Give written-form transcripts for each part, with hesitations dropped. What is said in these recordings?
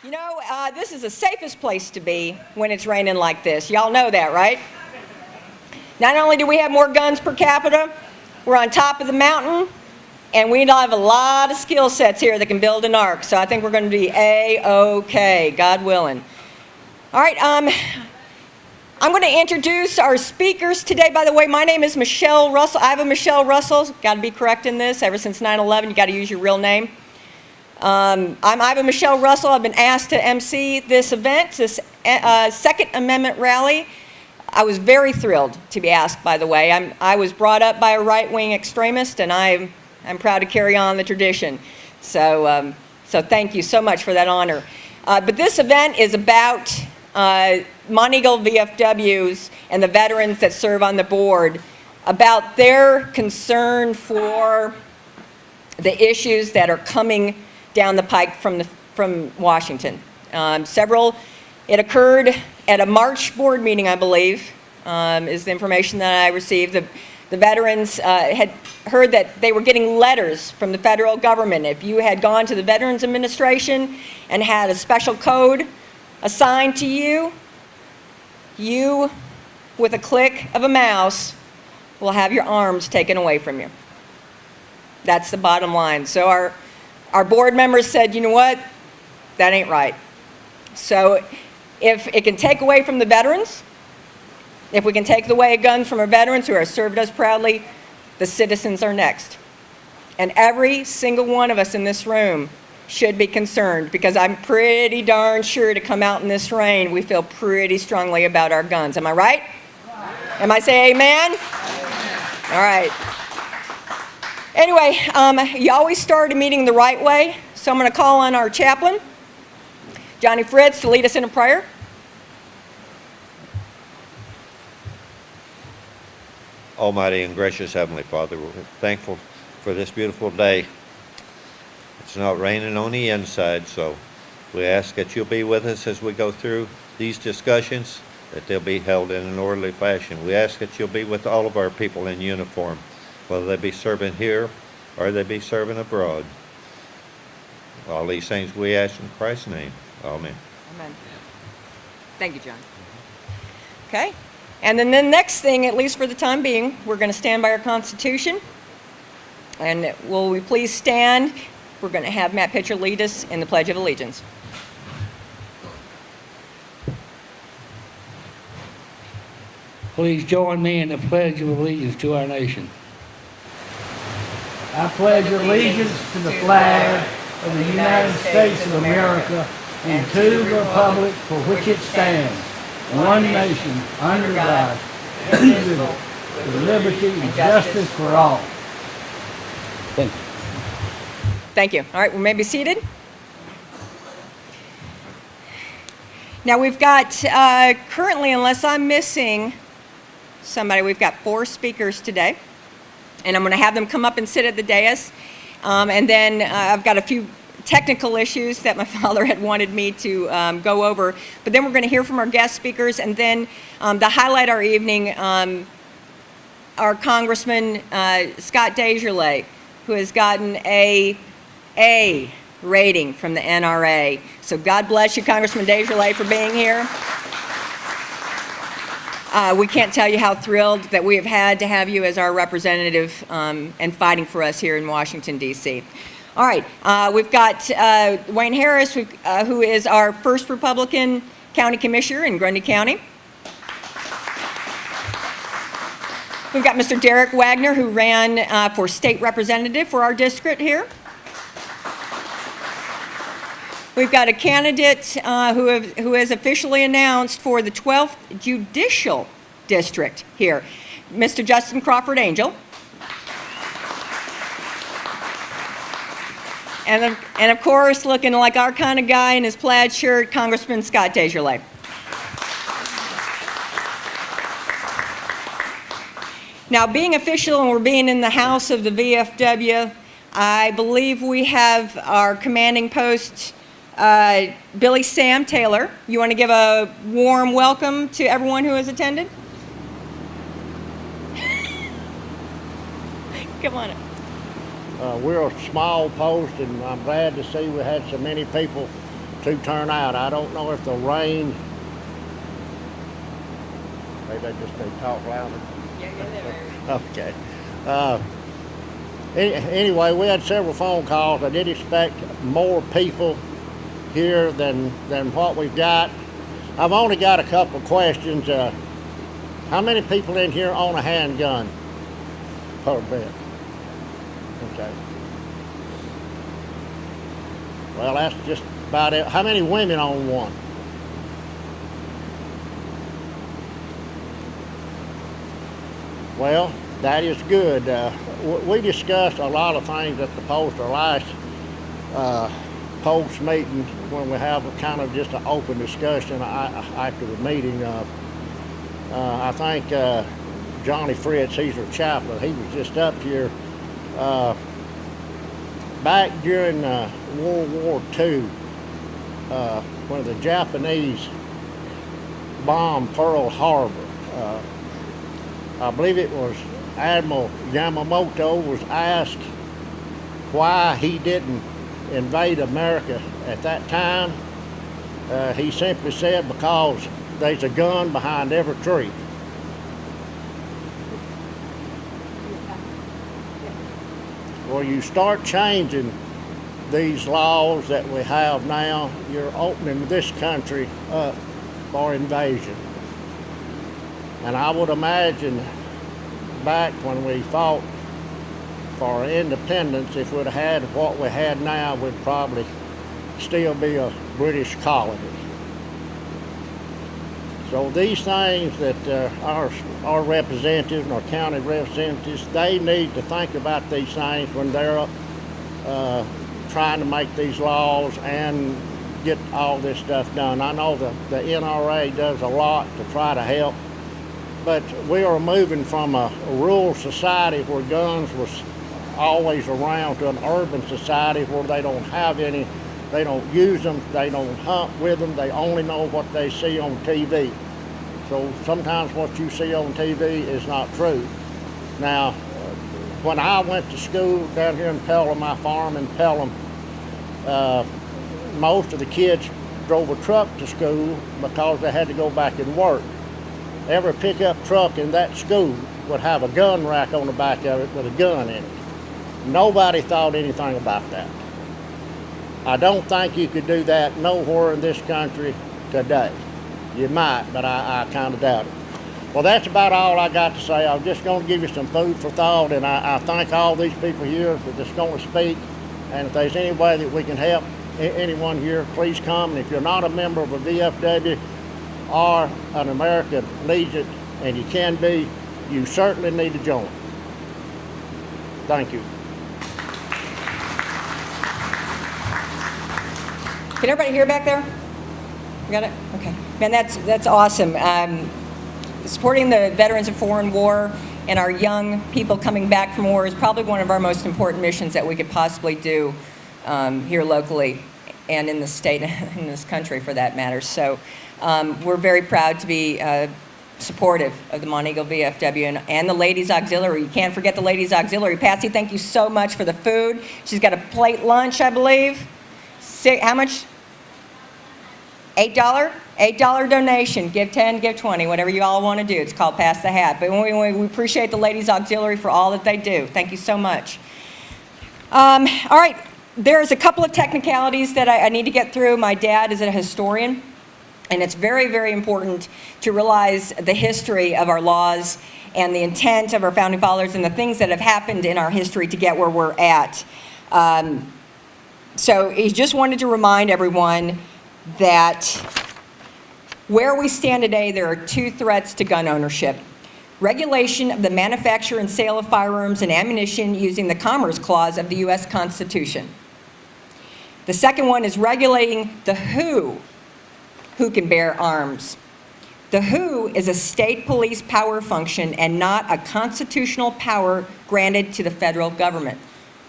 You know, this is the safest place to be when it's raining like this. Y'all know that, right? Not only do we have more guns per capita, we're on top of the mountain, and we have a lot of skill sets here that can build an ark. So I think we're going to be A-OK, God willing. All right, I'm going to introduce our speakers today. By the way, my name is Michelle Russell. Iva Michelle Russell. Got to be correct in this. Ever since 9/11, you got to use your real name. I'm Iva Michelle Russell. I've been asked to MC this event, this Second Amendment rally. I was very thrilled to be asked, by the way. I was brought up by a right-wing extremist, and I'm proud to carry on the tradition. So thank you so much for that honor. But this event is about Monteagle VFWs and the veterans that serve on the board, about their concern for the issues that are coming down the pike from Washington. It occurred at a March board meeting, I believe, is the information that I received. The veterans had heard that they were getting letters from the federal government. If you had gone to the Veterans Administration and had a special code assigned to you, you, with a click of a mouse, will have your arms taken away from you. That's the bottom line. So our board members said, you know what, that ain't right. So if it can take away from the veterans, if we can take away guns from our veterans who have served us proudly, the citizens are next. And every single one of us in this room should be concerned, because I'm pretty darn sure to come out in this rain, we feel pretty strongly about our guns. Am I right? Am I saying amen? All right. Anyway, you always start a meeting the right way, so I'm going to call on our chaplain, Johnny Fritz, to lead us in a prayer. Almighty and gracious Heavenly Father, we're thankful for this beautiful day. It's not raining on the inside, so we ask that you'll be with us as we go through these discussions, that they'll be held in an orderly fashion. We ask that you'll be with all of our people in uniform, whether they be serving here or they be serving abroad. All these things we ask in Christ's name. Amen. Amen. Thank you, John. Okay. And then the next thing, at least for the time being, we're going to stand by our Constitution. And will we please stand? We're going to have Matt Pitcher lead us in the Pledge of Allegiance. Please join me in the Pledge of Allegiance to our nation. I pledge allegiance to the flag of the United States of America and to the republic for which it stands, one nation, under God, indivisible, with liberty and justice for all. Thank you. Thank you. All right, we may be seated. Now we've got, currently, unless I'm missing somebody, we've got 4 speakers today. And I'm going to have them come up and sit at the dais. And then I've got a few technical issues that my father had wanted me to go over. But then we're going to hear from our guest speakers. And then to highlight our evening, our Congressman Scott DesJarlais, who has gotten a rating from the NRA. So God bless you, Congressman DesJarlais, for being here. We can't tell you how thrilled that we have had to have you as our representative and fighting for us here in Washington, D.C. All right, we've got Wayne Harris, who is our first Republican county commissioner in Grundy County. We've got Mr. Derrick Wagner, who ran for state representative for our district here. We've got a candidate who has officially announced for the 12th Judicial District here, Mr. Justin Crawford Angel. And of course, looking like our kind of guy in his plaid shirt, Congressman Scott DesJarlais. Now, being official and we're being in the House of the VFW, I believe we have our commanding post, Billy Sam Taylor. You want to give a warm welcome to everyone who has attended? Come on up. We're a small post, and I'm glad to see we had so many people to turn out. I don't know if the rain, maybe I just need to talk louder. Okay. Anyway, we had several phone calls. I did expect more people here than what we've got. I've only got a couple of questions. How many people in here own a handgun per bit? Okay. Well, that's just about it. How many women own one? Well, that is good. We discussed a lot of things at the post, our last post meeting, when we have a kind of just an open discussion after the meeting. I think Johnny Fritz, he's our chaplain, he was just up here. Back during World War II, when the Japanese bombed Pearl Harbor, I believe it was Admiral Yamamoto was asked why he didn't invade America at that time. He simply said, because there's a gun behind every tree. Well, you start changing these laws that we have now, you're opening this country up for invasion. And I would imagine back when we fought for our independence, if we'd had what we had now, we'd probably still be a British colony. So these things that our representatives and our county representatives, they need to think about these things when they're trying to make these laws and get all this stuff done. I know the NRA does a lot to try to help, but we are moving from a rural society where guns was always around to an urban society where they don't have any, they don't use them, they don't hunt with them, they only know what they see on TV. So sometimes what you see on TV is not true. Now, when I went to school down here in Pelham, my farm in Pelham, most of the kids drove a truck to school because they had to go back and work. Every pickup truck in that school would have a gun rack on the back of it with a gun in it. Nobody thought anything about that. I don't think you could do that nowhere in this country today. You might, but I kind of doubt it. Well, that's about all I got to say. I'm just going to give you some food for thought, and I thank all these people here that are just going to speak. And if there's any way that we can help anyone here, please come. And if you're not a member of a VFW or an American Legion, and you can be, you certainly need to join. Thank you. Can everybody hear back there? You got it? Okay. Man, that's awesome. Supporting the veterans of foreign war and our young people coming back from war is probably one of our most important missions that we could possibly do here locally and in the state and in this country for that matter. So we're very proud to be supportive of the Monteagle VFW and the Ladies Auxiliary. You can't forget the Ladies Auxiliary. Patsy, thank you so much for the food. She's got a plate lunch, I believe. How much? $8? $8 donation. Give 10, give 20, whatever you all want to do. It's called Pass the Hat. But we appreciate the Ladies Auxiliary for all that they do. Thank you so much. All right, there's a couple of technicalities that I need to get through. My dad is a historian, and it's very, very important to realize the history of our laws and the intent of our founding fathers and the things that have happened in our history to get where we're at. So he just wanted to remind everyone that where we stand today, there are two threats to gun ownership. Regulation of the manufacture and sale of firearms and ammunition using the Commerce Clause of the U.S. Constitution. The second one is regulating the who can bear arms. The who is a state police power function and not a constitutional power granted to the federal government.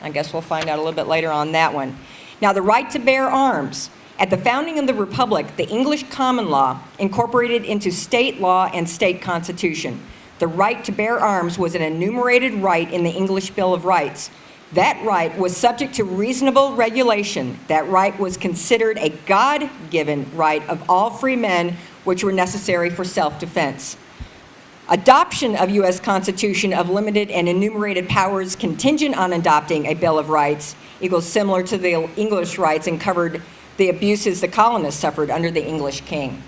I guess we'll find out a little bit later on that one. Now, the right to bear arms. At the founding of the Republic, the English common law incorporated into state law and state constitution. The right to bear arms was an enumerated right in the English Bill of Rights. That right was subject to reasonable regulation. That right was considered a God-given right of all free men, which were necessary for self-defense. Adoption of U.S. Constitution of limited and enumerated powers contingent on adopting a Bill of Rights equals similar to the English rights and covered the abuses the colonists suffered under the English king.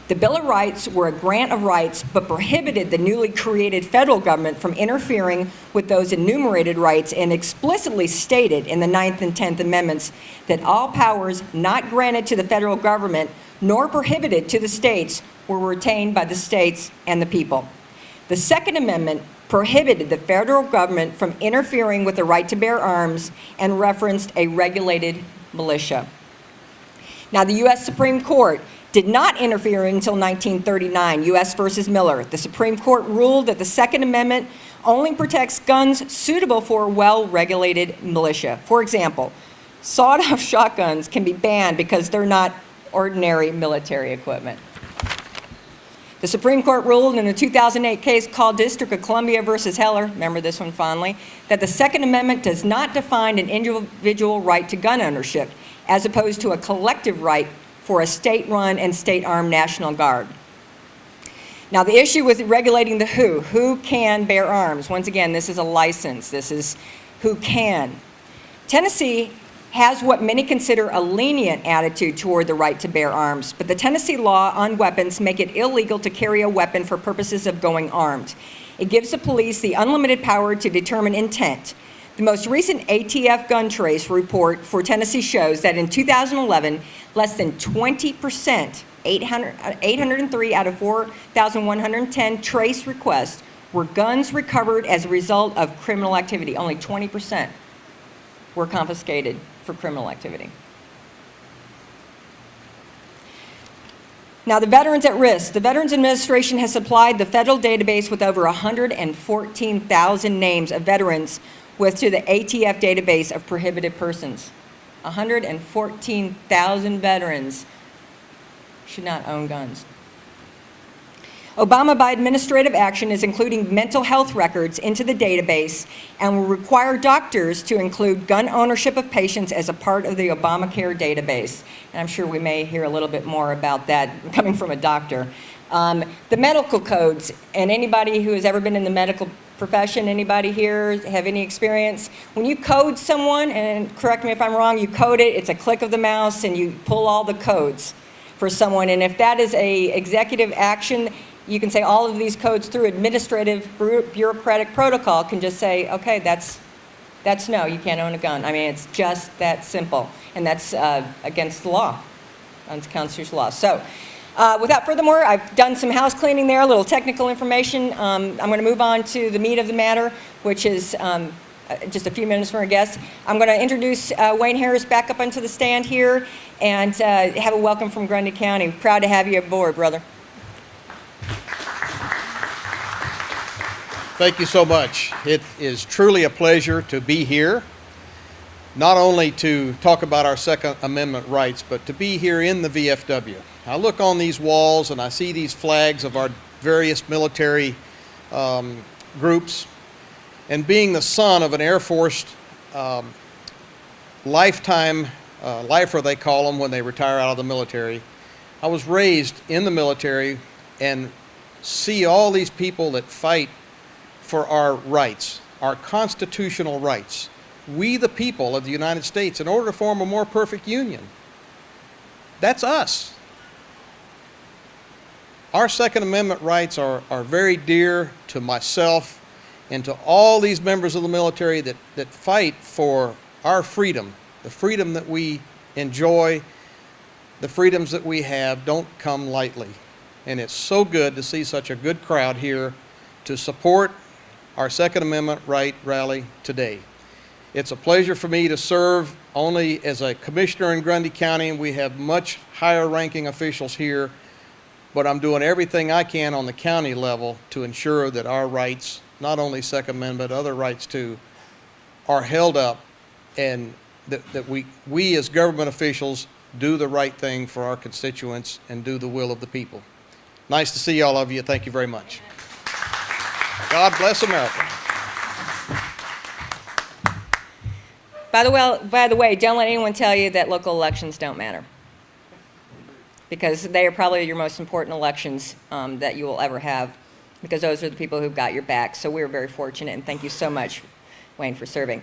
The Bill of Rights were a grant of rights, but prohibited the newly created federal government from interfering with those enumerated rights and explicitly stated in the 9th and 10th Amendments that all powers not granted to the federal government nor prohibited to the states were retained by the states and the people. The Second Amendment prohibited the federal government from interfering with the right to bear arms and referenced a regulated militia. Now, the U.S. Supreme Court did not interfere until 1939, U.S. versus Miller. The Supreme Court ruled that the Second Amendment only protects guns suitable for a well-regulated militia. For example, sawed-off shotguns can be banned because they're not ordinary military equipment. The Supreme Court ruled in a 2008 case called District of Columbia versus Heller, remember this one fondly, that the Second Amendment does not define an individual right to gun ownership, as opposed to a collective right for a state-run and state-armed National Guard. Now, the issue with regulating the who can bear arms? Once again, this is a license. This is who can. Tennessee has what many consider a lenient attitude toward the right to bear arms, but the Tennessee law on weapons make it illegal to carry a weapon for purposes of going armed. It gives the police the unlimited power to determine intent. The most recent ATF gun trace report for Tennessee shows that in 2011, less than 20%, 803 out of 4,110 trace requests were guns recovered as a result of criminal activity. Only 20% were confiscated for criminal activity. Now, the veterans at risk. The Veterans Administration has supplied the federal database with over 114,000 names of veterans to the ATF database of prohibited persons. 114,000 veterans should not own guns. Obama, by administrative action, is including mental health records into the database and will require doctors to include gun ownership of patients as a part of the Obamacare database. And I'm sure we may hear a little bit more about that coming from a doctor. The medical codes, and anybody who has ever been in the medical profession, anybody here have any experience? When you code someone, and correct me if I'm wrong, you code it, it's a click of the mouse, and you pull all the codes for someone. And if that is a executive action, you can say all of these codes through administrative bureaucratic protocol can just say, okay, that's no, you can't own a gun. I mean, it's just that simple. And that's against the law, against constitutional law. So without further ado, I've done some house cleaning there, a little technical information. I'm going to move on to the meat of the matter, which is just a few minutes from our guest. I'm going to introduce Wayne Harris back up onto the stand here and have a welcome from Grundy County. Proud to have you aboard, brother. Thank you so much. It is truly a pleasure to be here, not only to talk about our Second Amendment rights, but to be here in the VFW. I look on these walls and I see these flags of our various military groups, and being the son of an Air Force lifetime lifer, they call them when they retire out of the military, I was raised in the military and see all these people that fight for our rights, our constitutional rights. We, the people of the United States, in order to form a more perfect union. That's us. Our Second Amendment rights are very dear to myself and to all these members of the military that fight for our freedom. The freedom that we enjoy, the freedoms that we have don't come lightly. And it's so good to see such a good crowd here to support our Second Amendment right rally today. It's a pleasure for me to serve only as a commissioner in Grundy County. We have much higher ranking officials here, but I'm doing everything I can on the county level to ensure that our rights, not only Second Amendment, but other rights too, are held up, and that we as government officials do the right thing for our constituents and do the will of the people. Nice to see all of you. Thank you very much. God bless America. By the way, don't let anyone tell you that local elections don't matter, because they are probably your most important elections that you will ever have, because those are the people who've got your back. So we're very fortunate, and thank you so much, Wayne, for serving.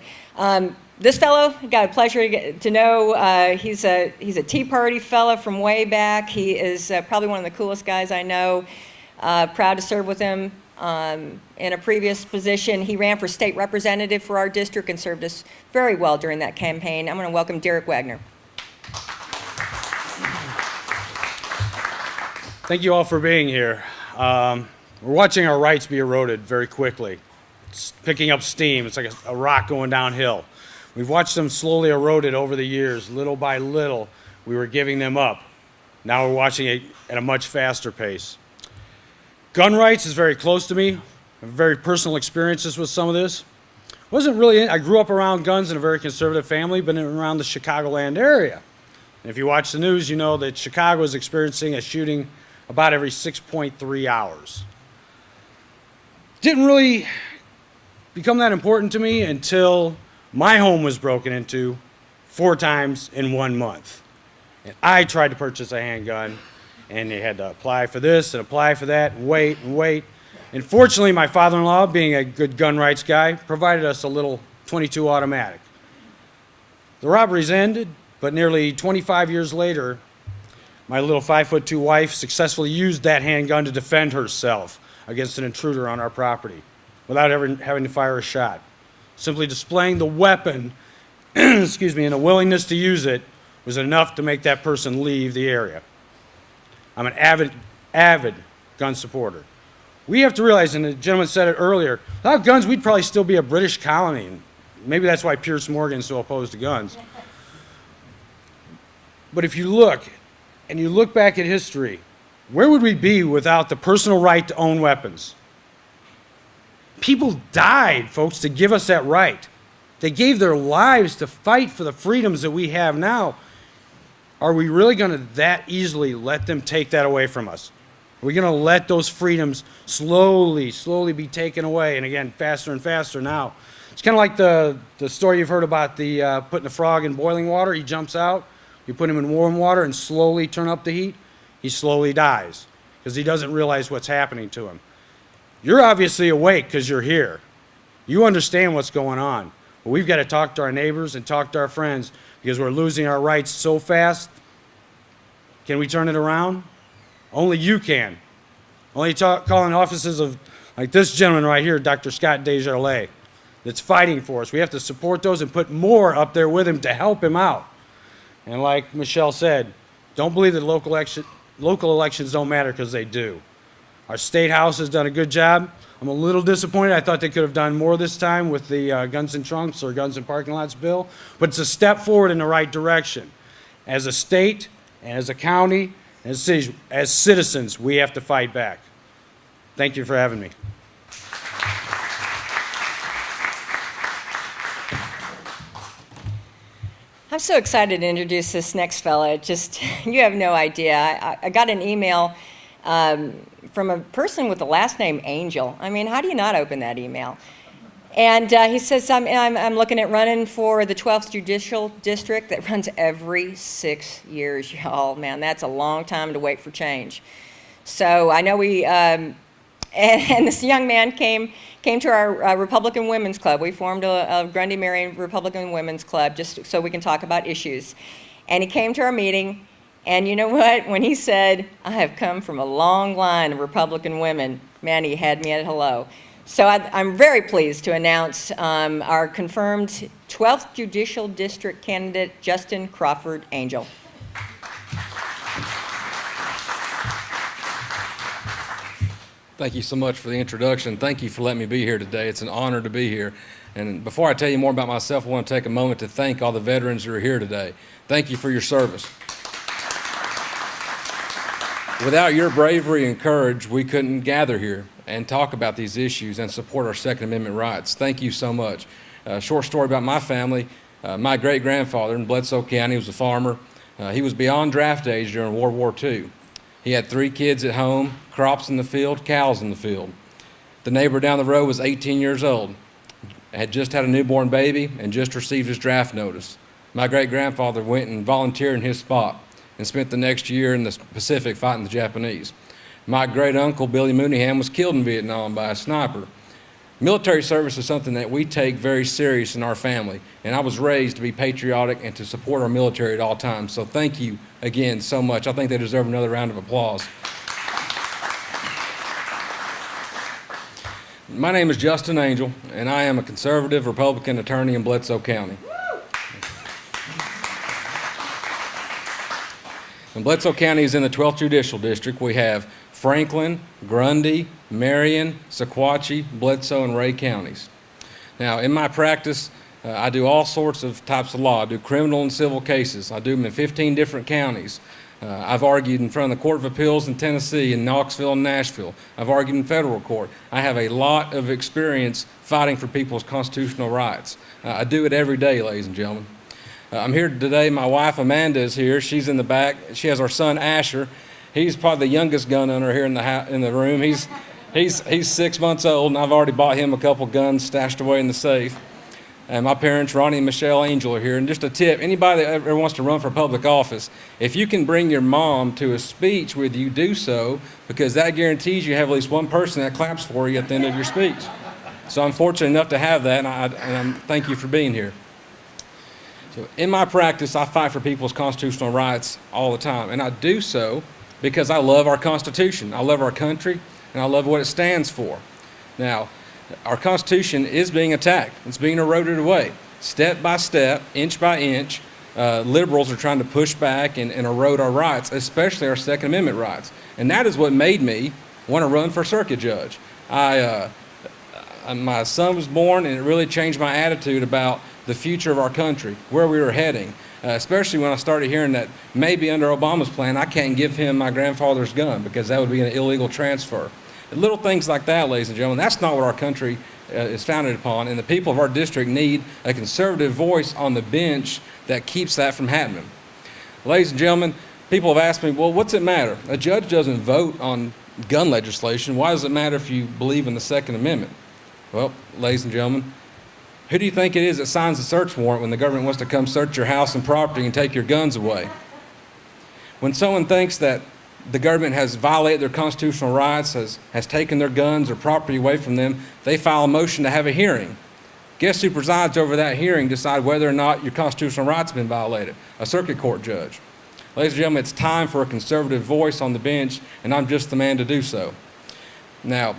This fellow, got a pleasure to know. He's a Tea Party fellow from way back. He is probably one of the coolest guys I know. Proud to serve with him in a previous position. He ran for state representative for our district and served us very well during that campaign. I'm going to welcome Derrick Wagner. Thank you all for being here. We're watching our rights be eroded very quickly. It's picking up steam. It's like a rock going downhill. We've watched them slowly eroded over the years. Little by little, we were giving them up. Now we're watching it at a much faster pace. Gun rights is very close to me. I have very personal experiences with some of this. I grew up around guns in a very conservative family, but around the Chicagoland area. And if you watch the news, you know that Chicago is experiencing a shooting about every 6.3 hours. Didn't really become that important to me until my home was broken into 4 times in 1 month. And I tried to purchase a handgun, and you had to apply for this and apply for that and wait and wait. And fortunately, my father-in-law, being a good gun rights guy, provided us a little .22 automatic. The robberies ended, but nearly 25 years later, my little 5'2" wife successfully used that handgun to defend herself against an intruder on our property without ever having to fire a shot. Simply displaying the weapon, excuse me, and a willingness to use it was enough to make that person leave the area. I'm an avid gun supporter. We have to realize, and the gentleman said it earlier, without guns, we'd probably still be a British colony. And maybe that's why Pierce Morgan's so opposed to guns. But if you look, and you look back at history, where would we be without the personal right to own weapons? People died, folks, to give us that right. They gave their lives to fight for the freedoms that we have now. Are we really going to that easily let them take that away from us? Are we going to let those freedoms slowly be taken away? And again, faster and faster now. It's kind of like the story you've heard about the putting a frog in boiling water. He jumps out. You put him in warm water and slowly turn up the heat. He slowly dies because he doesn't realize what's happening to him. You're obviously awake because you're here. You understand what's going on. But we've got to talk to our neighbors and talk to our friends because we're losing our rights so fast. Can we turn it around? Only you can. Only calling offices of like this gentleman right here, Dr. Scott DesJarlais, that's fighting for us. We have to support those and put more up there with him to help him out. And like Michelle said, don't believe that local elections don't matter, because they do. Our state house has done a good job. I'm a little disappointed. I thought they could have done more this time with the guns in trunks or guns in parking lots bill, but it's a step forward in the right direction. As a state, and as a county, as citizens, we have to fight back. Thank you for having me. I'm so excited to introduce this next fella. Just, you have no idea. I got an email from a person with the last name Angel. I mean, how do you not open that email? And he says, I'm looking at running for the 12th Judicial District that runs every 6 years, y'all. Man, that's a long time to wait for change. So I know and this young man came to our Republican Women's Club. We formed a Grundy Marion Republican Women's Club just so we can talk about issues. And he came to our meeting, and you know what? When he said, I have come from a long line of Republican women, man, he had me at hello. So I'm very pleased to announce our confirmed 12th Judicial District candidate, Justin Crawford Angel. Thank you so much for the introduction. Thank you for letting me be here today. It's an honor to be here. And before I tell you more about myself, I want to take a moment to thank all the veterans who are here today. Thank you for your service. Without your bravery and courage, we couldn't gather here and talk about these issues and support our Second Amendment rights. Thank you so much. A short story about my family. My great-grandfather in Bledsoe County was a farmer. He was beyond draft age during World War II. He had 3 kids at home, crops in the field, cows in the field. The neighbor down the road was 18 years old. had just had a newborn baby and just received his draft notice. My great-grandfather went and volunteered in his spot and spent the next year in the Pacific fighting the Japanese. My great-uncle, Billy Mooneyham, was killed in Vietnam by a sniper. Military service is something that we take very serious in our family, and I was raised to be patriotic and to support our military at all times. So thank you again so much. I think they deserve another round of applause. My name is Justin Angel, and I am a conservative Republican attorney in Bledsoe County. And Bledsoe County is in the 12th Judicial District. We have Franklin, Grundy, Marion, Sequatchie, Bledsoe, and Ray counties. Now, in my practice, I do all sorts of types of law. I do criminal and civil cases. I do them in 15 different counties. I've argued in front of the Court of Appeals in Tennessee, in Knoxville and Nashville. I've argued in federal court. I have a lot of experience fighting for people's constitutional rights. I do it every day, ladies and gentlemen. I'm here today. My wife Amanda is here. She's in the back. She has our son Asher. He's probably the youngest gun owner here in the room. He's 6 months old, and I've already bought him a couple guns stashed away in the safe. And my parents, Ronnie and Michelle Angel, are here. And just a tip, anybody that ever wants to run for public office, if you can bring your mom to a speech with you, do so, because that guarantees you have at least one person that claps for you at the end of your speech. So I'm fortunate enough to have that, and thank you for being here. So in my practice, I fight for people's constitutional rights all the time, and I do so because I love our Constitution. I love our country, and I love what it stands for. Now, our Constitution is being attacked. It's being eroded away. Step by step, inch by inch, liberals are trying to push back and erode our rights, especially our Second Amendment rights. And that is what made me want to run for circuit judge. My son was born, and it really changed my attitude about the future of our country, where we were heading, especially when I started hearing that maybe under Obama's plan, I can't give him my grandfather's gun because that would be an illegal transfer. Little things like that, ladies and gentlemen, that's not what our country is founded upon, and the people of our district need a conservative voice on the bench that keeps that from happening. Ladies and gentlemen, people have asked me, well, what's it matter? A judge doesn't vote on gun legislation. Why does it matter if you believe in the Second Amendment? Well, ladies and gentlemen, who do you think it is that signs a search warrant when the government wants to come search your house and property and take your guns away? When someone thinks that the government has violated their constitutional rights, has taken their guns or property away from them, they file a motion to have a hearing. Guess who presides over that hearing to decide whether or not your constitutional rights have been violated? A circuit court judge. Ladies and gentlemen, it's time for a conservative voice on the bench, and I'm just the man to do so. Now,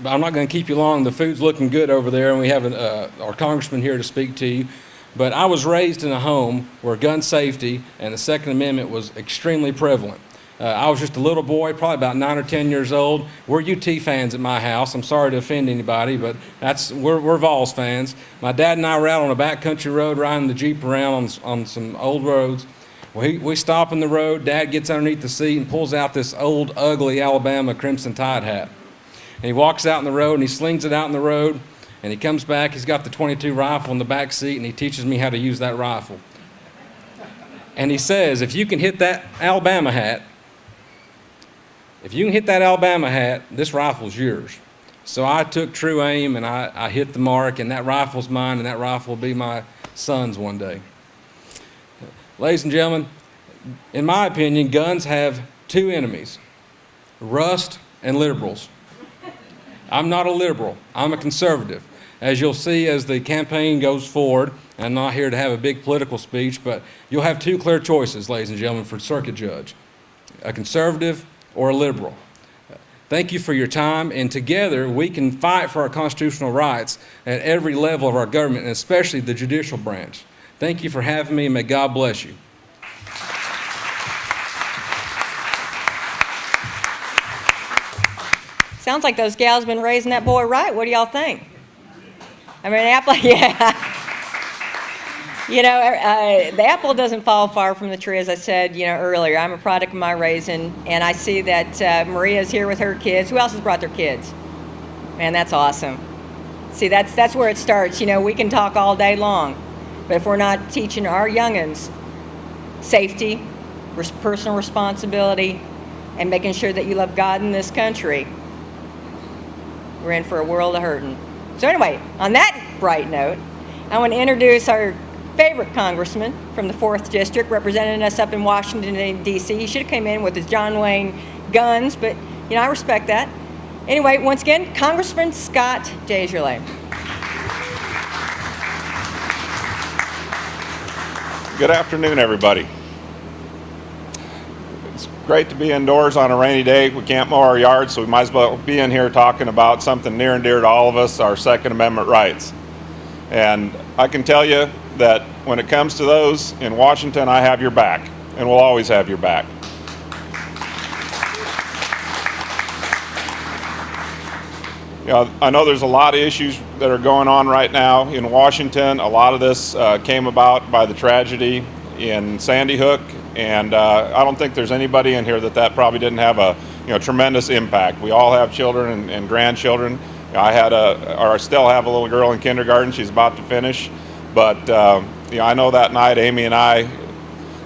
I'm not going to keep you long. The food's looking good over there, and we have our congressman here to speak to you. But I was raised in a home where gun safety and the Second Amendment was extremely prevalent. I was just a little boy, probably about 9 or 10 years old. We're UT fans at my house. I'm sorry to offend anybody, but we're Vols fans. My dad and I were out on a backcountry road riding the Jeep around on some old roads. We stop in the road. Dad gets underneath the seat and pulls out this old, ugly Alabama Crimson Tide hat. And he walks out in the road, and he slings it out in the road. And he comes back, he's got the .22 rifle in the back seat, and he teaches me how to use that rifle. And he says, if you can hit that Alabama hat, this rifle's yours. So I took true aim, and I hit the mark, and that rifle's mine, and that rifle will be my son's one day. Ladies and gentlemen, in my opinion, guns have two enemies, rust and liberals. I'm not a liberal, I'm a conservative. As you'll see as the campaign goes forward, and I'm not here to have a big political speech, but you'll have two clear choices, ladies and gentlemen, for circuit judge, a conservative or a liberal. Thank you for your time, and together we can fight for our constitutional rights at every level of our government, and especially the judicial branch. Thank you for having me, and may God bless you. Sounds like those gals been raising that boy right. What do y'all think? I mean, apple, yeah. You know, the apple doesn't fall far from the tree, as I said, earlier. I'm a product of my raising, and I see that Maria's here with her kids. Who else has brought their kids? Man, that's awesome. See, that's where it starts. We can talk all day long, but if we're not teaching our youngins safety, personal responsibility, and making sure that you love God in this country, we're in for a world of hurting. So anyway, on that bright note, I want to introduce our favorite congressman from the 4th District, representing us up in Washington, D.C. He should have came in with his John Wayne guns, but, you know, I respect that. Anyway, once again, Congressman Scott DesJarlais. Good afternoon, everybody. It's great to be indoors on a rainy day. We can't mow our yards, so we might as well be in here talking about something near and dear to all of us, our Second Amendment rights. And I can tell you that when it comes to those in Washington, I have your back, and will always have your back. You know, I know there's a lot of issues that are going on right now in Washington. A lot of this came about by the tragedy in Sandy Hook, and I don't think there's anybody in here that probably didn't have a tremendous impact. We all have children and grandchildren. I still have a little girl in kindergarten. She's about to finish, but I know that night Amy and I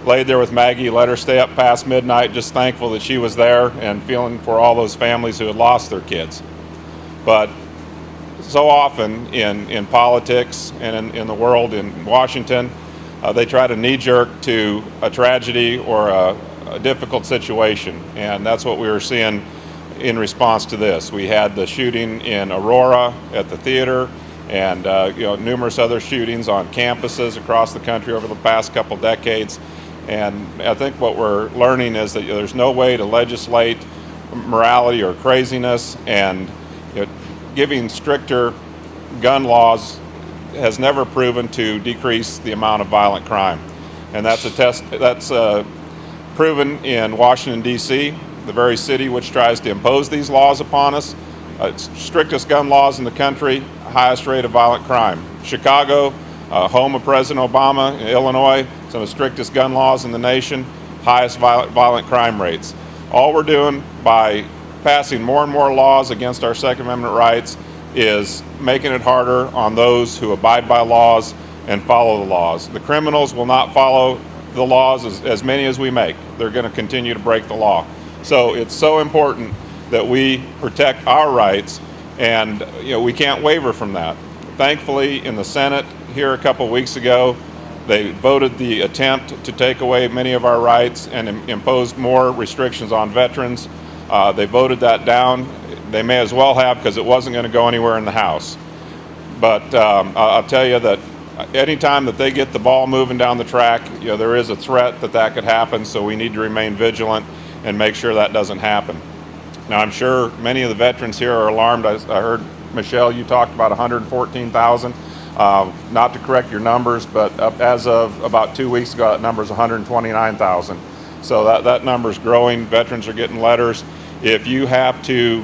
laid there with Maggie, let her stay up past midnight, just thankful that she was there and feeling for all those families who had lost their kids. But so often in politics and in the world in Washington, they try to knee-jerk to a tragedy or a difficult situation, and that's what we were seeing in response to this. We had the shooting in Aurora at the theater, and numerous other shootings on campuses across the country over the past couple decades. And I think what we're learning is that there's no way to legislate morality or craziness, and giving stricter gun laws has never proven to decrease the amount of violent crime. And that's proven in Washington, D.C., the very city which tries to impose these laws upon us. Strictest gun laws in the country, highest rate of violent crime. Chicago, home of President Obama, Illinois, some of the strictest gun laws in the nation, highest violent crime rates. All we're doing by passing more and more laws against our Second Amendment rights is making it harder on those who abide by laws and follow the laws. The criminals will not follow the laws as many as we make. They're going to continue to break the law. So it's so important that we protect our rights, and we can't waver from that. Thankfully, in the Senate here a couple weeks ago, they voted the attempt to take away many of our rights and impose more restrictions on veterans. They voted that down. They may as well have, because it wasn't going to go anywhere in the House. But I'll tell you that anytime that they get the ball moving down the track, there is a threat that could happen, so we need to remain vigilant and make sure that doesn't happen. Now, I'm sure many of the veterans here are alarmed. I heard, Michelle, you talked about 114,000. Not to correct your numbers, but as of about 2 weeks ago, that number is 129,000. So that number's growing. Veterans are getting letters. If you have to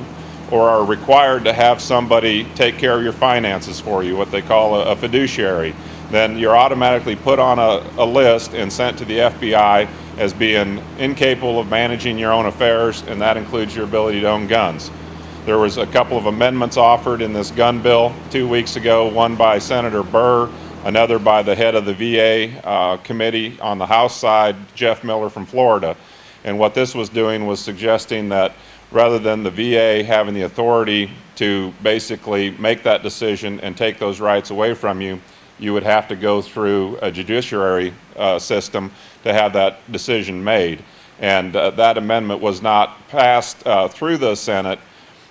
or are required to have somebody take care of your finances for you, what they call a fiduciary, then you're automatically put on a list and sent to the FBI as being incapable of managing your own affairs, and that includes your ability to own guns. There was a couple of amendments offered in this gun bill 2 weeks ago, one by Senator Burr, another by the head of the VA committee on the House side, Jeff Miller from Florida. And what this was doing was suggesting that rather than the VA having the authority to basically make that decision and take those rights away from you, you would have to go through a judiciary system to have that decision made. And that amendment was not passed through the Senate.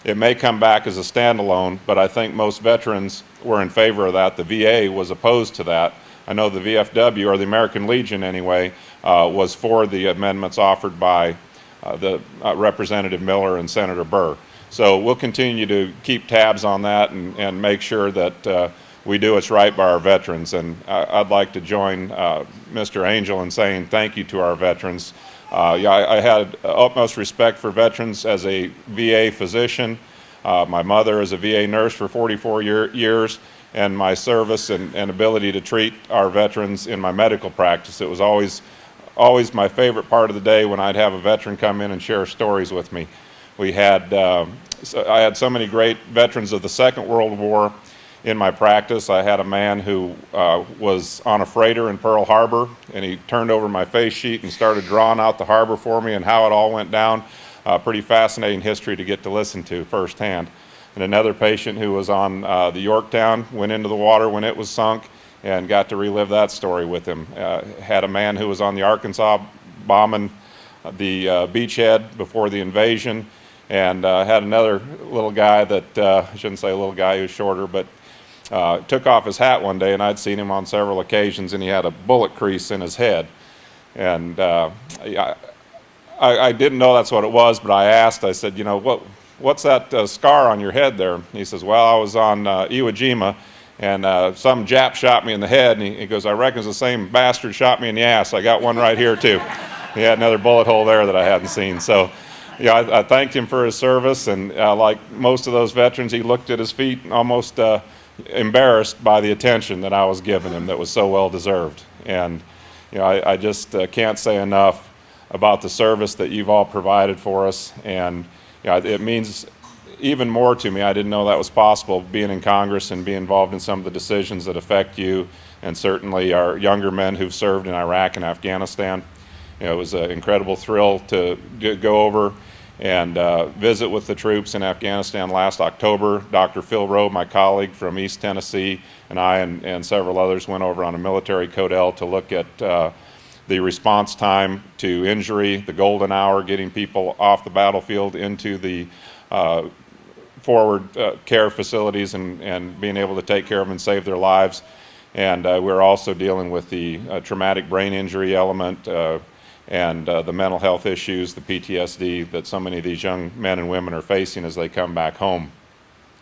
It may come back as a standalone, but I think most veterans were in favor of that. The VA was opposed to that. I know the VFW, or the American Legion anyway, was for the amendments offered by the Representative Miller and Senator Burr. So we'll continue to keep tabs on that and make sure that we do what's right by our veterans. And I'd like to join Mr. Angel in saying thank you to our veterans. I had utmost respect for veterans as a VA physician. My mother is a VA nurse for 44 years, and my service and ability to treat our veterans in my medical practice. It was always my favorite part of the day when I'd have a veteran come in and share stories with me. I had so many great veterans of the Second World War in my practice. I had a man who was on a freighter in Pearl Harbor, and he turned over my face sheet and started drawing out the harbor for me and how it all went down. Pretty fascinating history to get to listen to firsthand. and another patient who was on the Yorktown, went into the water when it was sunk, and got to relive that story with him. Had a man who was on the Arkansas bombing the beachhead before the invasion, and had another little guy that, I shouldn't say little guy, he was shorter, but took off his hat one day, and I'd seen him on several occasions, and he had a bullet crease in his head. And I didn't know that's what it was, but I asked, I said, you know, what's that scar on your head there? And he says, well, I was on Iwo Jima, and some Jap shot me in the head, and he goes, I reckon it's the same bastard shot me in the ass. I got one right here, too. He had another bullet hole there that I hadn't seen. So, yeah, I thanked him for his service, and like most of those veterans, he looked at his feet almost embarrassed by the attention that I was giving him that was so well deserved. And you know, I just can't say enough about the service that you've all provided for us, and you know, it means even more to me. I didn't know that was possible, being in Congress and being involved in some of the decisions that affect you, and certainly our younger men who've served in Iraq and Afghanistan. You know, it was an incredible thrill to go over and visit with the troops in Afghanistan last October. Dr. Phil Rowe, my colleague from East Tennessee, and I and several others went over on a military Codel to look at the response time to injury, the golden hour, getting people off the battlefield into the forward care facilities and being able to take care of them and save their lives. And we're also dealing with the traumatic brain injury element, and the mental health issues, the PTSD that so many of these young men and women are facing as they come back home.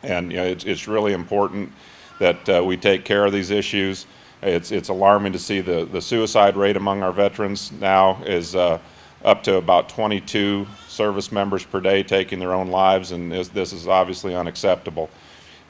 And you know, it's really important that we take care of these issues. It's alarming to see the suicide rate among our veterans now is up to about 22 service members per day taking their own lives, and this is obviously unacceptable.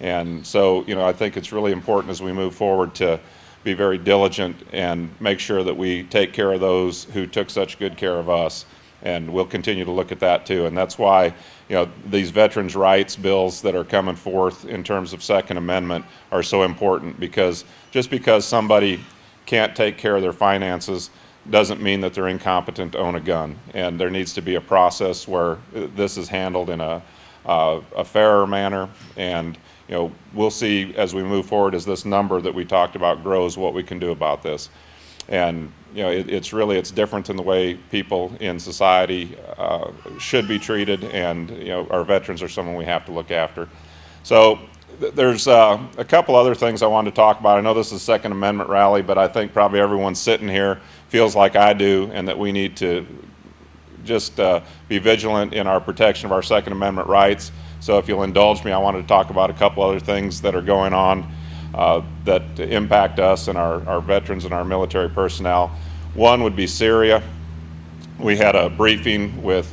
And so, you know, I think it's really important as we move forward to be very diligent and make sure that we take care of those who took such good care of us. And we'll continue to look at that too. And that's why, you know, these veterans' rights bills that are coming forth in terms of Second Amendment are so important, because just because somebody can't take care of their finances doesn't mean that they're incompetent to own a gun. And there needs to be a process where this is handled in a fairer manner. And you know, we'll see as we move forward, as this number that we talked about grows, what we can do about this. And you know, it's different than the way people in society should be treated, and you know, our veterans are someone we have to look after. So there's a couple other things I wanted to talk about. I know this is a Second Amendment rally, but I think probably everyone sitting here feels like I do, and that we need to just be vigilant in our protection of our Second Amendment rights. So if you'll indulge me, I wanted to talk about a couple other things that are going on that impact us and our veterans and our military personnel. One would be Syria. We had a briefing with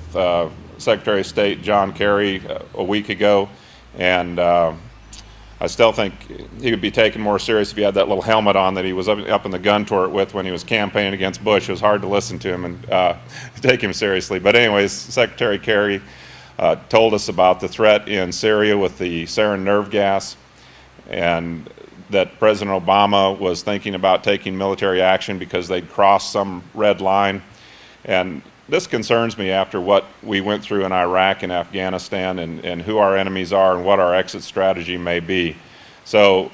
Secretary of State John Kerry a week ago, and I still think he would be taken more serious if he had that little helmet on that he was up in the gun turret with when he was campaigning against Bush. It was hard to listen to him and take him seriously. But anyways, Secretary Kerry told us about the threat in Syria with the sarin nerve gas, and that President Obama was thinking about taking military action because they'd crossed some red line. And this concerns me after what we went through in Iraq and Afghanistan, and who our enemies are and what our exit strategy may be. So,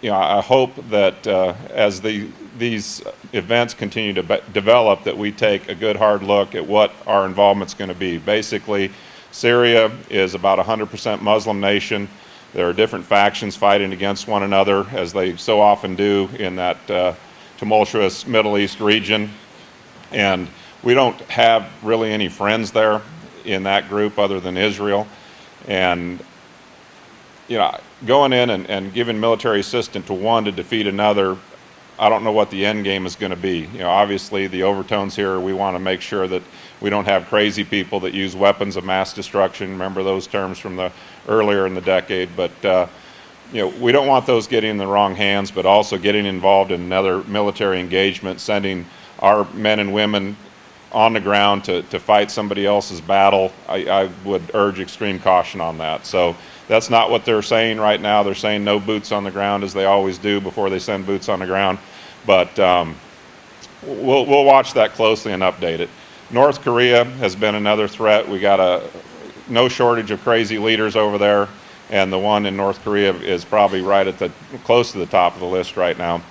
you know, I hope that as these events continue to develop, that we take a good hard look at what our involvement's going to be. Basically, Syria is about 100% Muslim nation. There are different factions fighting against one another, as they so often do in that tumultuous Middle East region. And we don't have really any friends there in that group other than Israel. And, you know, going in and giving military assistance to one to defeat another, I don't know what the end game is going to be. You know, obviously the overtones here, we want to make sure that we don't have crazy people that use weapons of mass destruction. Remember those terms from the earlier in the decade. But you know, we don't want those getting in the wrong hands, but also getting involved in another military engagement, sending our men and women on the ground to fight somebody else's battle. I would urge extreme caution on that. So that's not what they're saying right now. They're saying no boots on the ground, as they always do before they send boots on the ground. But we'll watch that closely and update it. North Korea has been another threat. We got no shortage of crazy leaders over there, and the one in North Korea is probably right at close to the top of the list right now.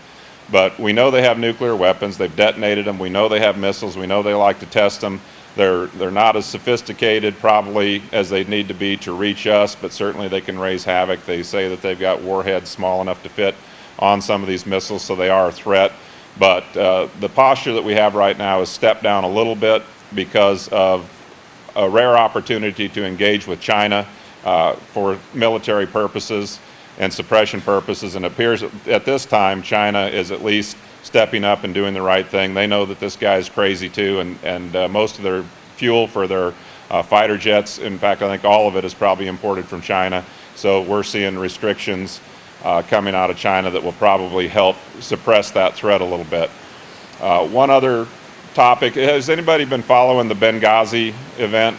But we know they have nuclear weapons. They've detonated them. We know they have missiles. We know they like to test them. They're not as sophisticated probably as they need to be to reach us, but certainly they can raise havoc. They say that they've got warheads small enough to fit on some of these missiles, so they are a threat. But the posture that we have right now is stepped down a little bit because of a rare opportunity to engage with China for military purposes and suppression purposes, and it appears at this time China is at least stepping up and doing the right thing. They know that this guy is crazy too, and most of their fuel for their fighter jets, in fact I think all of it is probably imported from China, so we're seeing restrictions coming out of China that will probably help suppress that threat a little bit. One other topic, has anybody been following the Benghazi event?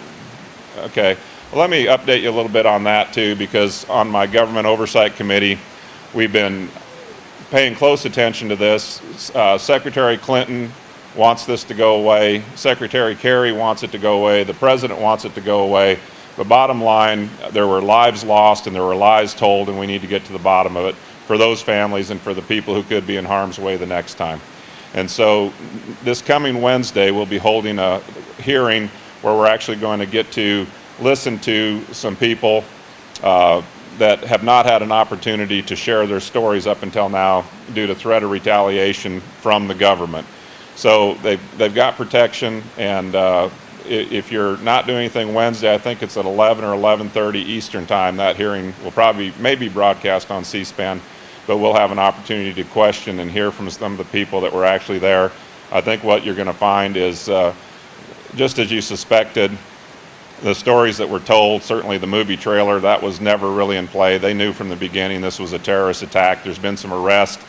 Okay. Well, let me update you a little bit on that too, because on my government oversight committee, we've been paying close attention to this. Secretary Clinton wants this to go away. Secretary Kerry wants it to go away. The president wants it to go away. But bottom line, there were lives lost and there were lies told, and we need to get to the bottom of it for those families and for the people who could be in harm's way the next time. And so this coming Wednesday, we'll be holding a hearing where we're actually going to get to listen to some people that have not had an opportunity to share their stories up until now due to threat of retaliation from the government. So they've got protection, and if you're not doing anything Wednesday, I think it's at 11 or 11:30 Eastern time. That hearing will probably maybe broadcast on C-SPAN, but we'll have an opportunity to question and hear from some of the people that were actually there. I think what you're going to find is, just as you suspected, the stories that were told, certainly the movie trailer, that was never really in play. They knew from the beginning this was a terrorist attack. There's been some arrest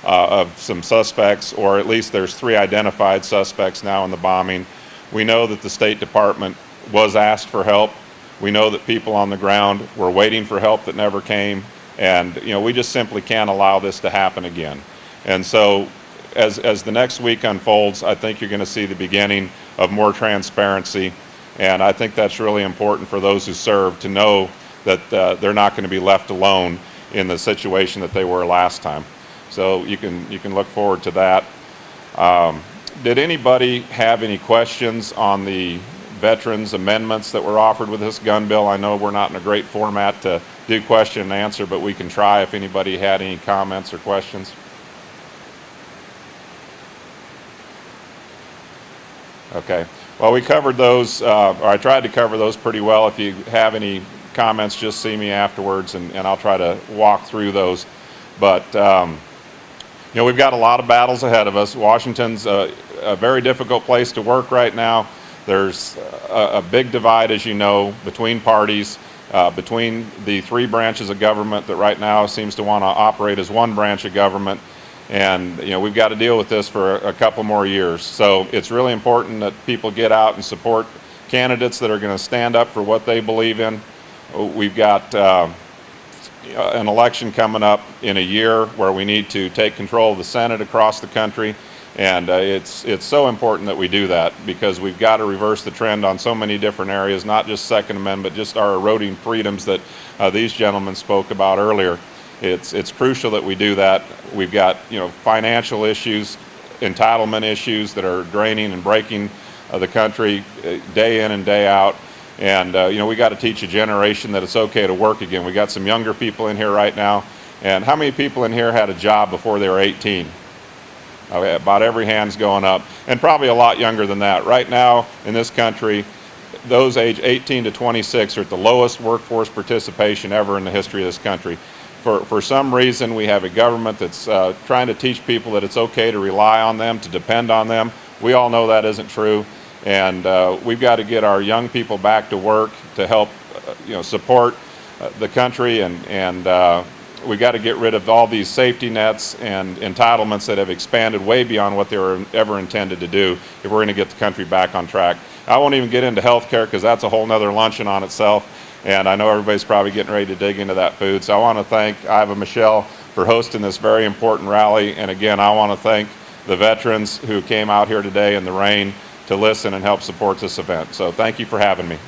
of some suspects, or at least there's 3 identified suspects now in the bombing. We know that the State Department was asked for help. We know that people on the ground were waiting for help that never came. And we just simply can't allow this to happen again. And so as the next week unfolds, I think you're going to see the beginning of more transparency. And I think that's really important for those who serve to know that they're not going to be left alone in the situation that they were last time. So you can look forward to that. Did anybody have any questions on the veterans amendments that were offered with this gun bill? I know we're not in a great format to do question and answer, but we can try if anybody had any comments or questions. Okay. Well, we covered those, or I tried to cover those pretty well. If you have any comments, just see me afterwards, and I'll try to walk through those. But, we've got a lot of battles ahead of us. Washington's a very difficult place to work right now. There's a big divide, as you know, between parties, between the 3 branches of government that right now seems to want to operate as one branch of government. And we've got to deal with this for a couple more years. So it's really important that people get out and support candidates that are going to stand up for what they believe in. We've got an election coming up in a year where we need to take control of the Senate across the country. And it's so important that we do that, because we've got to reverse the trend on so many different areas, not just Second Amendment, but just our eroding freedoms that these gentlemen spoke about earlier. It's crucial that we do that. We've got financial issues, entitlement issues that are draining and breaking the country day in and day out. And we got to teach a generation that it's okay to work again. We got some younger people in here right now. And how many people in here had a job before they were 18? Okay, about every hand's going up, and probably a lot younger than that. Right now in this country, those age 18 to 26 are at the lowest workforce participation ever in the history of this country. For some reason, we have a government that's trying to teach people that it's okay to rely on them, to depend on them. We all know that isn't true, and we've got to get our young people back to work to help support the country, and we got to get rid of all these safety nets and entitlements that have expanded way beyond what they were ever intended to do if we're going to get the country back on track. I won't even get into health care, because that's a whole nother luncheon on itself, and I know everybody's probably getting ready to dig into that food. So I want to thank Iva Michelle for hosting this very important rally, and again, I want to thank the veterans who came out here today in the rain to listen and help support this event. So thank you for having me.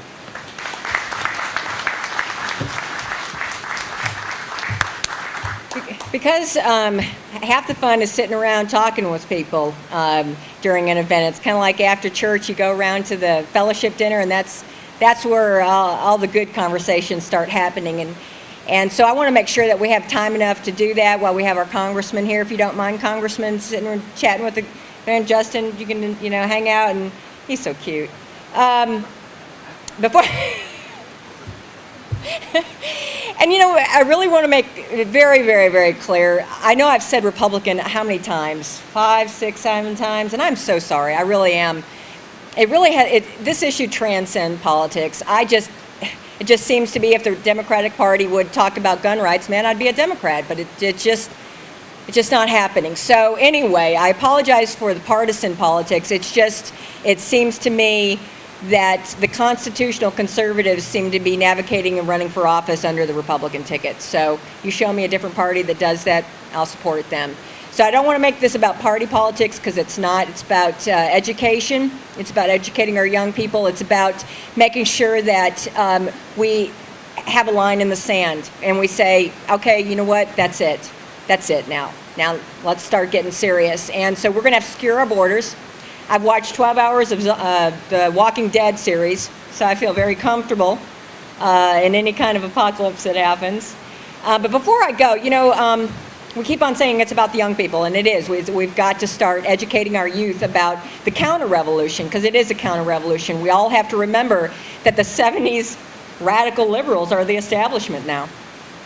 because half the fun is sitting around talking with people during an event. It's kind of like after church, you go around to the fellowship dinner, and that's where all the good conversations start happening. And so I want to make sure that we have time enough to do that while we have our congressman here. If you don't mind, Congressman, sitting and chatting with and Justin, you can hang out, and he's so cute. Before. And I really want to make it very, very, very clear. I know I've said Republican how many times? 5, 6, 7 times, and I'm so sorry. I really am. It really this issue transcends politics. It just seems to be if the Democratic Party would talk about gun rights, man, I'd be a Democrat. But it's just not happening. So anyway, I apologize for the partisan politics. It seems to me that the constitutional conservatives seem to be navigating and running for office under the Republican ticket. So you show me a different party that does that, I'll support them. So I don't want to make this about party politics, because it's not. It's about education. It's about educating our young people. It's about making sure that we have a line in the sand and we say, okay, you know what, that's it. That's it now. Now let's start getting serious. And so we're going to have to secure our borders. I've watched 12 hours of the Walking Dead series, so I feel very comfortable in any kind of apocalypse that happens. But before I go, we keep on saying it's about the young people, and it is. We've got to start educating our youth about the counter-revolution, because it is a counter-revolution. We all have to remember that the 70s radical liberals are the establishment now.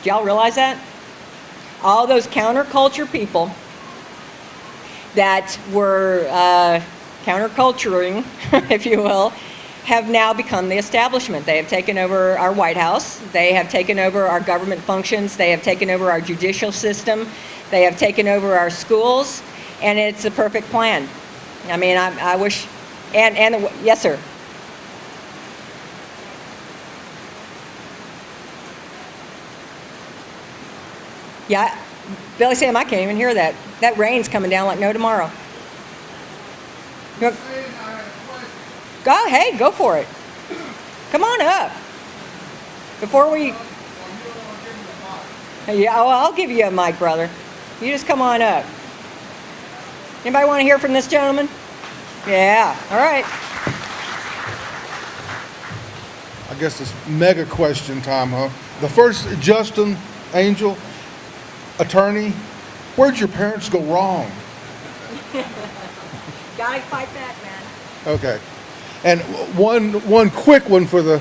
Do y'all realize that? All those counterculture people that were counterculturing, if you will, have now become the establishment. They have taken over our White House. They have taken over our government functions. They have taken over our judicial system. They have taken over our schools, and it's a perfect plan. I mean, I wish, yes, sir. Yeah, Billy Sam, I can't even hear that. That rain's coming down like no tomorrow. Go for it. Come on up. Before we... Yeah, well, I'll give you a mic, brother. You just come on up. Anybody want to hear from this gentleman? Yeah, all right. I guess it's mega question time, huh? The first, Justin Angel, attorney, where'd your parents go wrong? Gotta fight back, man. Okay. And one quick one for well,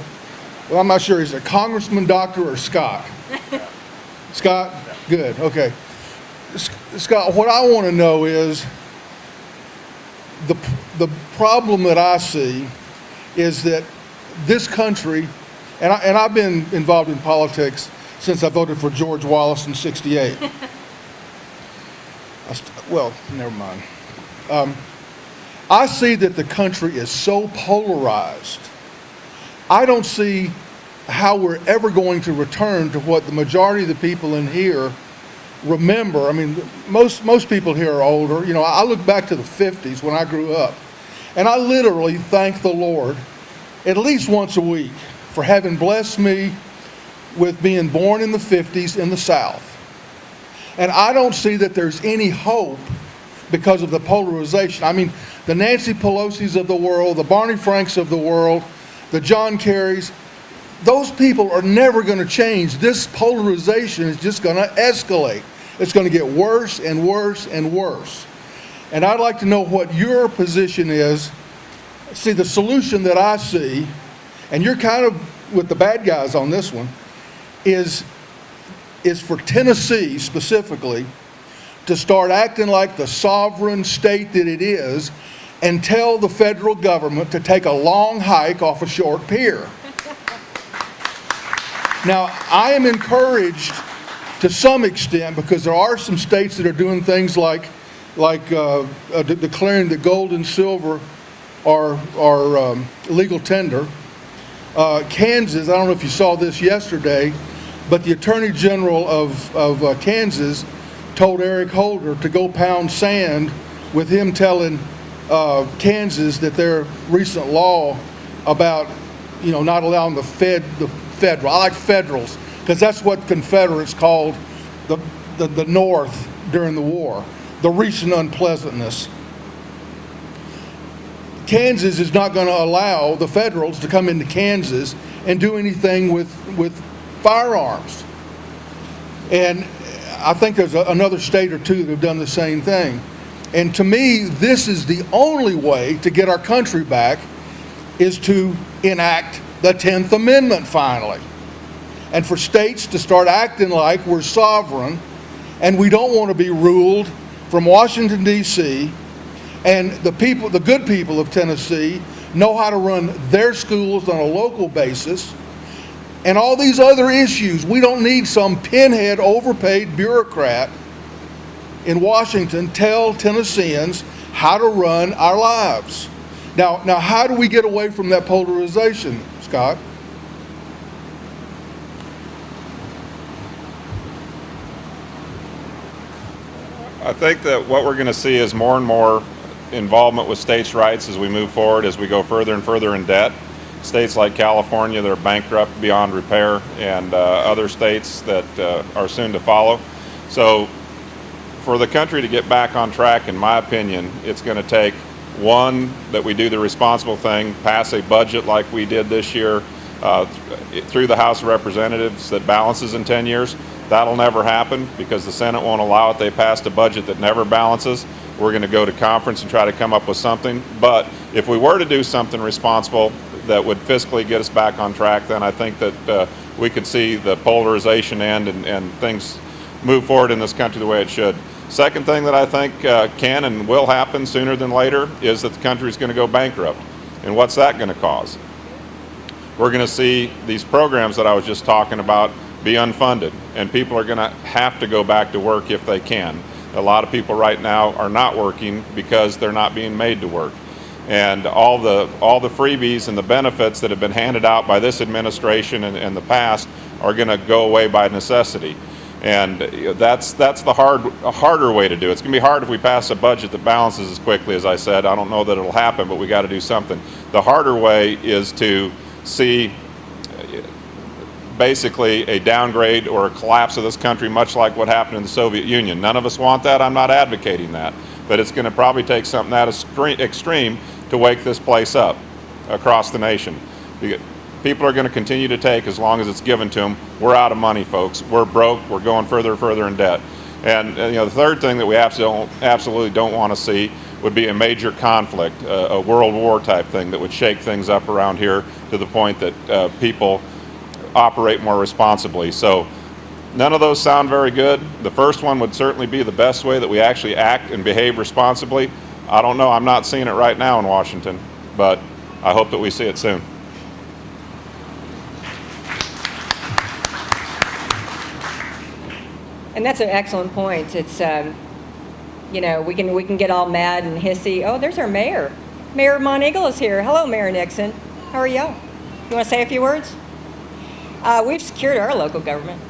I'm not sure, is it Congressman, Doctor, or Scott? Scott? Good, okay. Scott, what I want to know is the problem that I see is that this country, and I've been involved in politics since I voted for George Wallace in '68. Well, never mind. I see that the country is so polarized. I don't see how we're ever going to return to what the majority of the people in here remember. I mean, most people here are older. I look back to the 50s when I grew up, and I literally thank the Lord at least once a week for having blessed me with being born in the 50s in the South. And I don't see that there's any hope because of the polarization. I mean, the Nancy Pelosi's of the world, the Barney Franks of the world, the John Kerrys, those people are never going to change. This polarization is just going to escalate. It's going to get worse and worse and worse. And I'd like to know what your position is. See, the solution that I see, and you're kind of with the bad guys on this one, is for Tennessee specifically to start acting like the sovereign state that it is and tell the federal government to take a long hike off a short pier. Now, I am encouraged to some extent because there are some states that are doing things like declaring that gold and silver are legal tender. Kansas, I don't know if you saw this yesterday, but the Attorney General of Kansas told Eric Holder to go pound sand with him telling Kansas that their recent law about not allowing the federal, I like federals because that's what Confederates called the North during the war, the recent unpleasantness. Kansas is not going to allow the Federals to come into Kansas and do anything with firearms. And I think there's another state or two that have done the same thing. And to me, this is the only way to get our country back, is to enact the 10th Amendment finally. And for states to start acting like we're sovereign and we don't want to be ruled from Washington, D.C., and the people, the good people of Tennessee, know how to run their schools on a local basis. And all these other issues, we don't need some pinhead, overpaid bureaucrat in Washington tell Tennesseans how to run our lives. Now, how do we get away from that polarization, Scott? I think that what we're going to see is more and more involvement with states' rights as we move forward, as we go further and further in debt. States like California that are bankrupt beyond repair, and other states that are soon to follow. So for the country to get back on track, in my opinion, it's going to take, one, that we do the responsible thing, pass a budget like we did this year through the House of Representatives that balances in 10 years. That'll never happen because the Senate won't allow it. They passed a budget that never balances. We're going to go to conference and try to come up with something. But if we were to do something responsible that would fiscally get us back on track, then I think that we could see the polarization end and things move forward in this country the way it should. Second thing that I think can and will happen sooner than later is that the country is going to go bankrupt. And what's that going to cause? We're going to see these programs that I was just talking about be unfunded, and people are going to have to go back to work if they can. A lot of people right now are not working because they're not being made to work. And all the freebies and the benefits that have been handed out by this administration and the past are going to go away by necessity. And that's the harder way to do it. It's going to be hard if we pass a budget that balances as quickly as I said. I don't know that it'll happen, but we got to do something. The harder way is to see basically a downgrade or a collapse of this country, much like what happened in the Soviet Union. None of us want that. I'm not advocating that. But it's going to probably take something that extreme to wake this place up across the nation. People are going to continue to take as long as it's given to them. We're out of money, folks. We're broke. We're going further and further in debt. And the third thing that we absolutely don't want to see would be a major conflict, a World War type thing that would shake things up around here to the point that people operate more responsibly. So none of those sound very good. The first one would certainly be the best way that we actually act and behave responsibly. I don't know. I'm not seeing it right now in Washington, but I hope that we see it soon. And that's an excellent point. It's, we can get all mad and hissy. Oh, there's our mayor. Mayor of Monteagle is here. Hello, Mayor Nixon. How are y'all? You want to say a few words? We've secured our local government.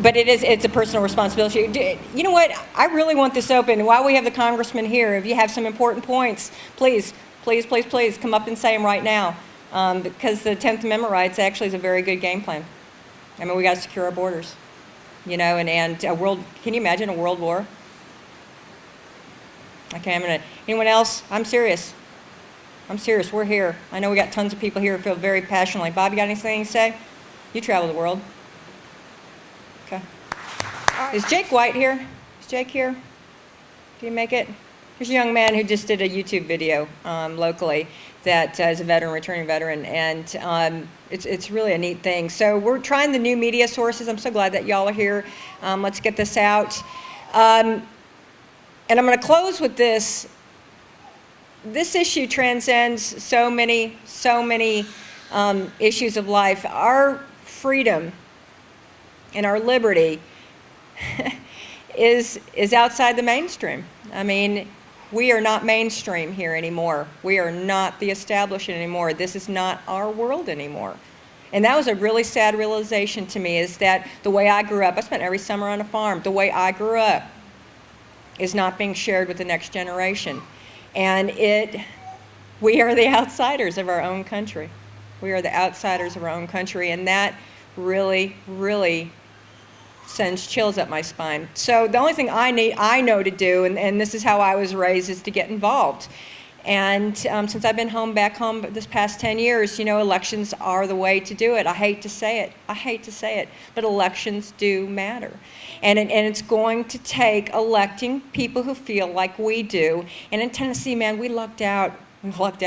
But it's a personal responsibility. You know what? I really want this open. While we have the congressman here, if you have some important points, please come up and say them right now. Because the 10th Amendment rights actually is a very good game plan. I mean, we got to secure our borders, and a world. Can you imagine a world war? Okay, anyone else? I'm serious. We're here. I know we got tons of people here who feel very passionately. Bob, you got anything to say? You travel the world. Okay. Is Jake White here? Is Jake here? Can you make it? There's a young man who just did a YouTube video locally that is a veteran, returning veteran, and it's really a neat thing. So we're trying the new media sources. I'm so glad that y'all are here. Let's get this out. And I'm going to close with this. This issue transcends so many issues of life. Our freedom and our liberty is outside the mainstream. I mean, we are not mainstream here anymore. We are not the establishment anymore. This is not our world anymore. And that was a really sad realization to me, is that the way I grew up, I spent every summer on a farm, the way I grew up is not being shared with the next generation. And we are the outsiders of our own country. We are the outsiders of our own country, and that really, really sends chills up my spine. So the only thing I know to do, and this is how I was raised, is to get involved. And since I've been back home this past 10 years, elections are the way to do it. I hate to say it, but elections do matter. And it's going to take electing people who feel like we do. And in Tennessee, man, we lucked out. We have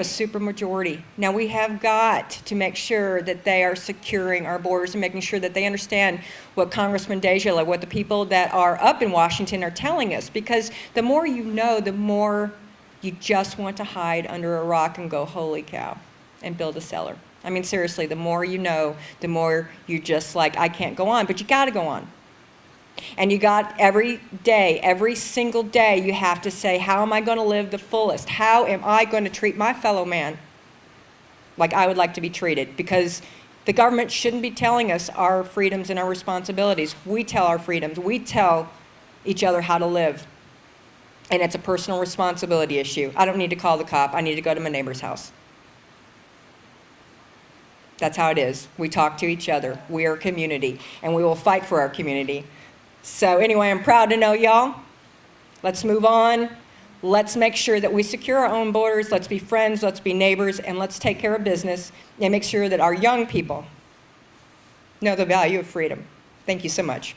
a supermajority. Now we have got to make sure that they are securing our borders and making sure that they understand what Congressman DesJarlais, what the people that are up in Washington are telling us. Because the more you know, the more you just want to hide under a rock and go, holy cow, and build a cellar. I mean, seriously, the more you know, the more you're just like, I can't go on, but you got to go on. And you got every day, every single day, you have to say, how am I going to live the fullest? How am I going to treat my fellow man like I would like to be treated? Because the government shouldn't be telling us our freedoms and our responsibilities. We tell our freedoms. We tell each other how to live. And it's a personal responsibility issue. I don't need to call the cop. I need to go to my neighbor's house. That's how it is. We talk to each other. We are a community, and we will fight for our community. So anyway, I'm proud to know y'all. Let's move on. Let's make sure that we secure our own borders. Let's be friends. Let's be neighbors. And let's take care of business and make sure that our young people know the value of freedom. Thank you so much.